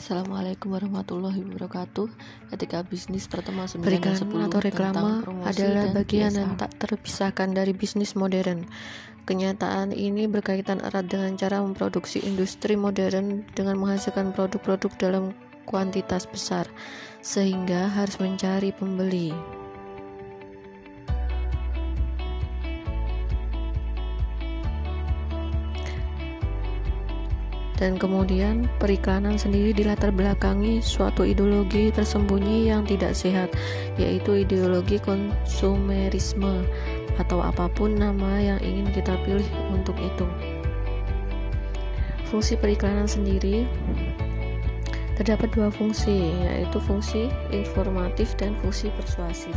Assalamualaikum warahmatullahi wabarakatuh. Etika bisnis pertemuan 9 dan Periklanan 10 atau reklame adalah bagian PSA. yang tak terpisahkan dari bisnis modern. Kenyataan ini berkaitan erat dengan cara memproduksi industri modern dengan menghasilkan produk-produk dalam kuantitas besar, sehingga harus mencari pembeli. Dan kemudian periklanan sendiri dilatar belakangi suatu ideologi tersembunyi yang tidak sehat, yaitu ideologi konsumerisme atau apapun nama yang ingin kita pilih untuk itu. Fungsi periklanan sendiri terdapat dua fungsi, yaitu fungsi informatif dan fungsi persuasif.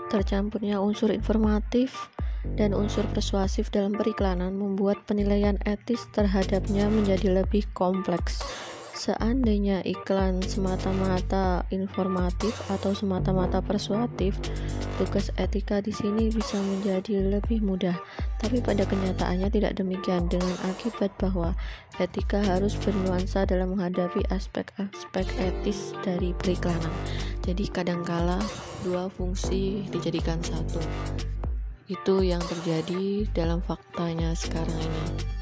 Tercampurnya unsur informatif dan unsur persuasif dalam periklanan membuat penilaian etis terhadapnya menjadi lebih kompleks. Seandainya iklan semata-mata informatif atau semata-mata persuasif, tugas etika di sini bisa menjadi lebih mudah. Tapi pada kenyataannya tidak demikian, dengan akibat bahwa etika harus bernuansa dalam menghadapi aspek-aspek etis dari periklanan. Jadi kadangkala dua fungsi dijadikan satu. Itu yang terjadi dalam faktanya sekarang ini.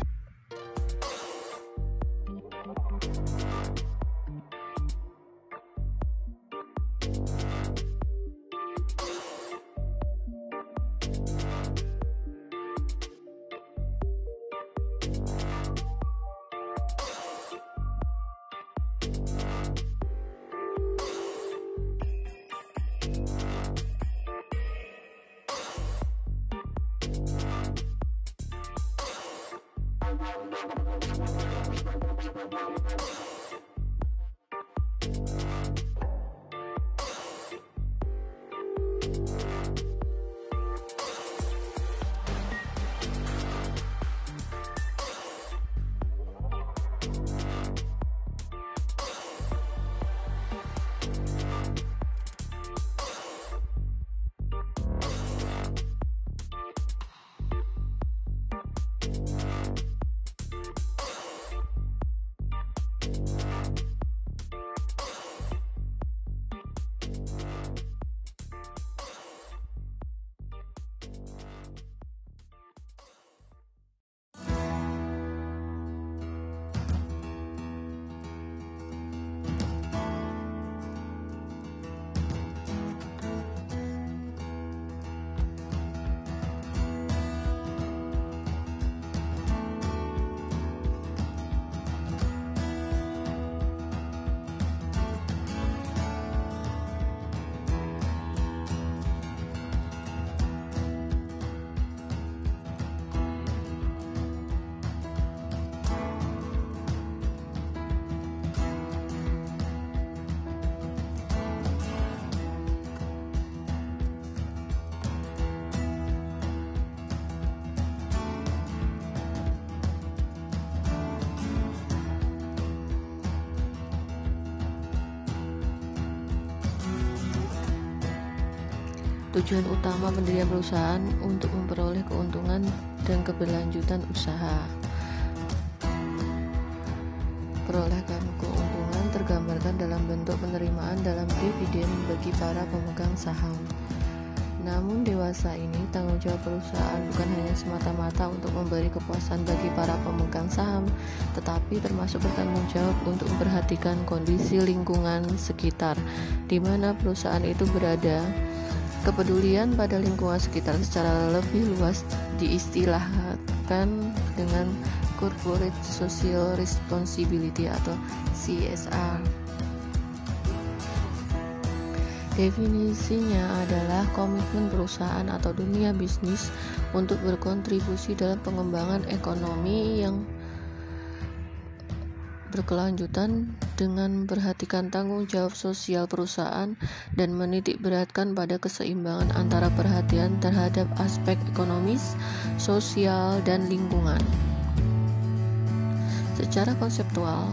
Tujuan utama pendirian perusahaan untuk memperoleh keuntungan dan keberlanjutan usaha. Perolehan keuntungan tergambarkan dalam bentuk penerimaan dalam dividen bagi para pemegang saham. Namun dewasa ini, tanggung jawab perusahaan bukan hanya semata-mata untuk memberi kepuasan bagi para pemegang saham, tetapi termasuk bertanggung jawab untuk memperhatikan kondisi lingkungan sekitar di mana perusahaan itu berada. Kepedulian pada lingkungan sekitar secara lebih luas diistilahkan dengan Corporate Social Responsibility atau CSR. Definisinya adalah komitmen perusahaan atau dunia bisnis untuk berkontribusi dalam pengembangan ekonomi yang berkelanjutan dengan memperhatikan tanggung jawab sosial perusahaan dan menitik beratkan pada keseimbangan antara perhatian terhadap aspek ekonomis, sosial, dan lingkungan. Secara konseptual,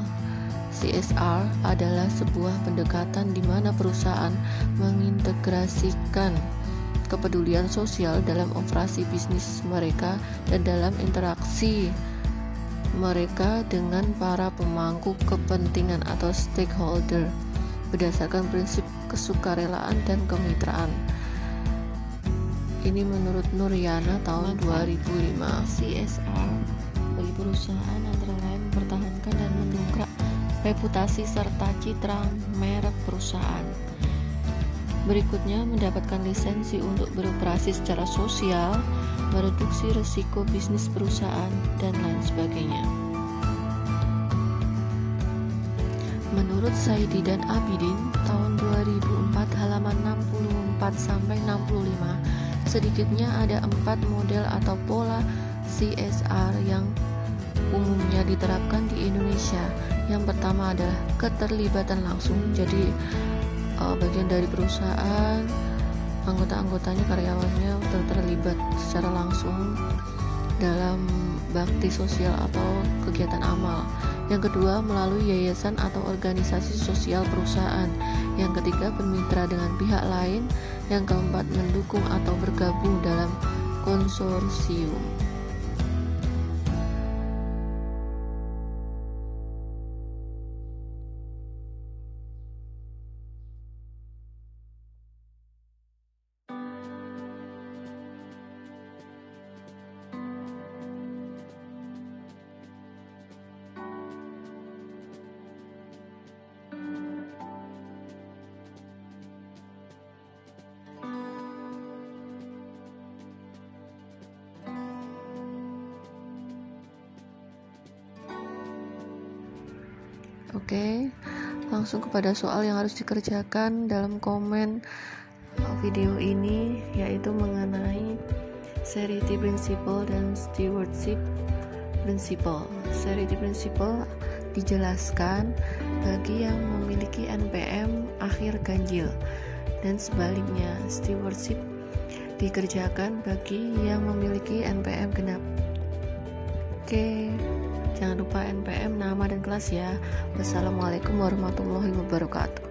CSR adalah sebuah pendekatan di mana perusahaan mengintegrasikan kepedulian sosial dalam operasi bisnis mereka dan dalam interaksi mereka dengan para pemangku kepentingan atau stakeholder berdasarkan prinsip kesukarelaan dan kemitraan. Ini menurut Nuryana tahun 2005. CSR bagi perusahaan antara lain mempertahankan dan mendongkrak reputasi serta citra merek perusahaan. Berikutnya, mendapatkan lisensi untuk beroperasi secara sosial, mereduksi risiko bisnis perusahaan, dan lain sebagainya. Menurut Saidi dan Abidin, tahun 2004 halaman 64-65, sedikitnya ada 4 model atau pola CSR yang umumnya diterapkan di Indonesia. Yang pertama adalah keterlibatan langsung, jadi bagian dari perusahaan, anggota-anggotanya, karyawannya terlibat secara langsung dalam bakti sosial atau kegiatan amal. Yang kedua, melalui yayasan atau organisasi sosial perusahaan. Yang ketiga, bermitra dengan pihak lain. Yang keempat, mendukung atau bergabung dalam konsorsium. Oke, langsung kepada soal yang harus dikerjakan dalam komen video ini, yaitu mengenai Charity Principle dan Stewardship Principle. Charity Principle dijelaskan bagi yang memiliki NPM akhir ganjil, dan sebaliknya Stewardship dikerjakan bagi yang memiliki NPM genap. Oke, jangan lupa NPM, nama dan kelas ya. Wassalamualaikum warahmatullahi wabarakatuh.